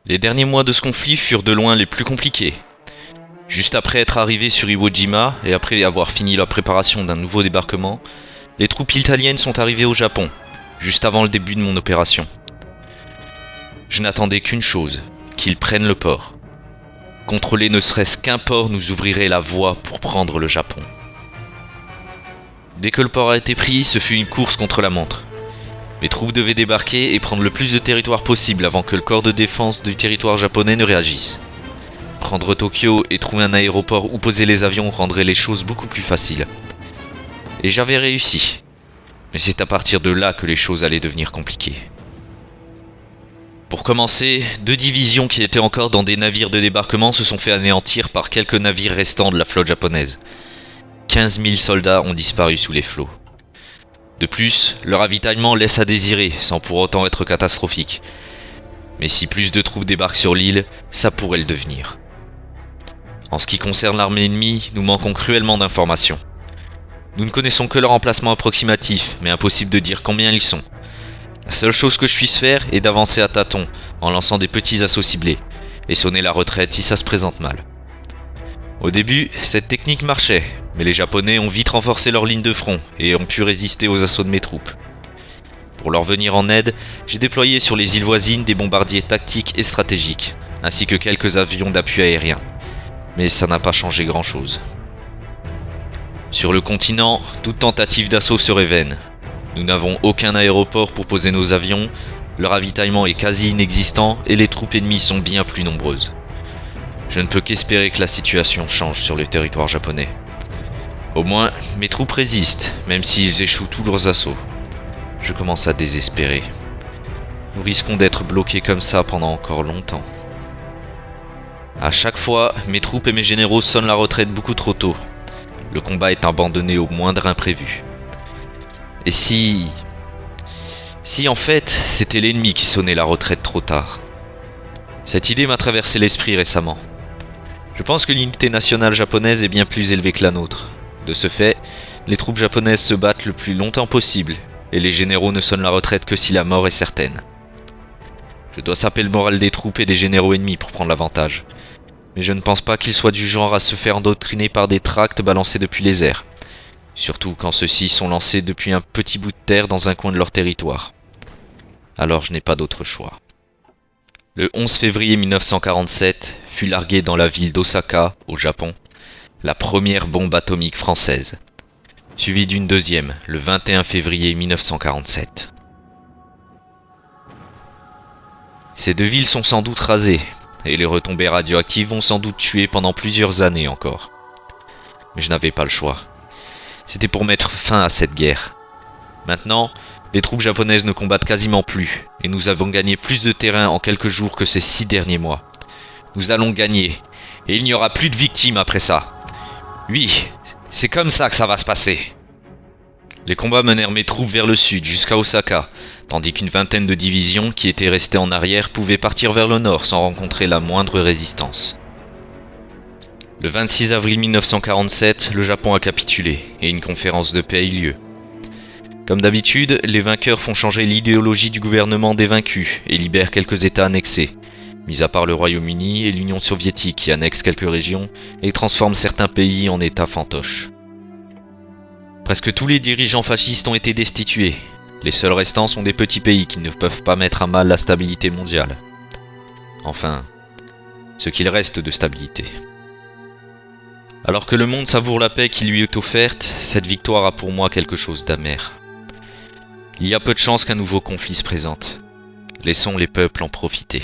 Les derniers mois de ce conflit furent de loin les plus compliqués. Juste après être arrivés sur Iwo Jima et après avoir fini la préparation d'un nouveau débarquement, les troupes italiennes sont arrivées au Japon, juste avant le début de mon opération. Je n'attendais qu'une chose, qu'ils prennent le port. Contrôler ne serait-ce qu'un port nous ouvrirait la voie pour prendre le Japon. Dès que le port a été pris, ce fut une course contre la montre. Mes troupes devaient débarquer et prendre le plus de territoire possible avant que le corps de défense du territoire japonais ne réagisse. Prendre Tokyo et trouver un aéroport où poser les avions rendrait les choses beaucoup plus faciles. Et j'avais réussi. Mais c'est à partir de là que les choses allaient devenir compliquées. Pour commencer, 2 divisions qui étaient encore dans des navires de débarquement se sont fait anéantir par quelques navires restants de la flotte japonaise. 15 000 soldats ont disparu sous les flots. De plus, le ravitaillement laisse à désirer, sans pour autant être catastrophique. Mais si plus de troupes débarquent sur l'île, ça pourrait le devenir. En ce qui concerne l'armée ennemie, nous manquons cruellement d'informations. Nous ne connaissons que leur emplacement approximatif, mais impossible de dire combien ils sont. La seule chose que je puisse faire est d'avancer à tâtons, en lançant des petits assauts ciblés, et sonner la retraite si ça se présente mal. Au début, cette technique marchait, mais les Japonais ont vite renforcé leur ligne de front et ont pu résister aux assauts de mes troupes. Pour leur venir en aide, j'ai déployé sur les îles voisines des bombardiers tactiques et stratégiques, ainsi que quelques avions d'appui aérien. Mais ça n'a pas changé grand-chose. Sur le continent, toute tentative d'assaut serait vaine. Nous n'avons aucun aéroport pour poser nos avions, le ravitaillement est quasi inexistant et les troupes ennemies sont bien plus nombreuses. Je ne peux qu'espérer que la situation change sur le territoire japonais. Au moins, mes troupes résistent, même s'ils échouent tous leurs assauts. Je commence à désespérer. Nous risquons d'être bloqués comme ça pendant encore longtemps. À chaque fois, mes troupes et mes généraux sonnent la retraite beaucoup trop tôt. Le combat est abandonné au moindre imprévu. Et si en fait, c'était l'ennemi qui sonnait la retraite trop tard? Cette idée m'a traversé l'esprit récemment. Je pense que l'unité nationale japonaise est bien plus élevée que la nôtre. De ce fait, les troupes japonaises se battent le plus longtemps possible, et les généraux ne sonnent la retraite que si la mort est certaine. Je dois saper le moral des troupes et des généraux ennemis pour prendre l'avantage. Mais je ne pense pas qu'ils soient du genre à se faire endoctriner par des tracts balancés depuis les airs. Surtout quand ceux-ci sont lancés depuis un petit bout de terre dans un coin de leur territoire. Alors je n'ai pas d'autre choix. Le 11 février 1947 fut larguée dans la ville d'Osaka, au Japon, la première bombe atomique française, suivie d'une deuxième, le 21 février 1947. Ces 2 villes sont sans doute rasées, et les retombées radioactives vont sans doute tuer pendant plusieurs années encore. Mais je n'avais pas le choix. C'était pour mettre fin à cette guerre. Maintenant, les troupes japonaises ne combattent quasiment plus, et nous avons gagné plus de terrain en quelques jours que ces 6 derniers mois. Nous allons gagner, et il n'y aura plus de victimes après ça. Oui, c'est comme ça que ça va se passer. Les combats menèrent mes troupes vers le sud, jusqu'à Osaka, tandis qu'une vingtaine de divisions qui étaient restées en arrière pouvaient partir vers le nord sans rencontrer la moindre résistance. Le 26 avril 1947, le Japon a capitulé, et une conférence de paix a eu lieu. Comme d'habitude, les vainqueurs font changer l'idéologie du gouvernement des vaincus et libèrent quelques États annexés, mis à part le Royaume-Uni et l'Union soviétique qui annexent quelques régions et transforment certains pays en États fantoches. Presque tous les dirigeants fascistes ont été destitués. Les seuls restants sont des petits pays qui ne peuvent pas mettre à mal la stabilité mondiale. Enfin, ce qu'il reste de stabilité. Alors que le monde savoure la paix qui lui est offerte, cette victoire a pour moi quelque chose d'amer. Il y a peu de chances qu'un nouveau conflit se présente. Laissons les peuples en profiter.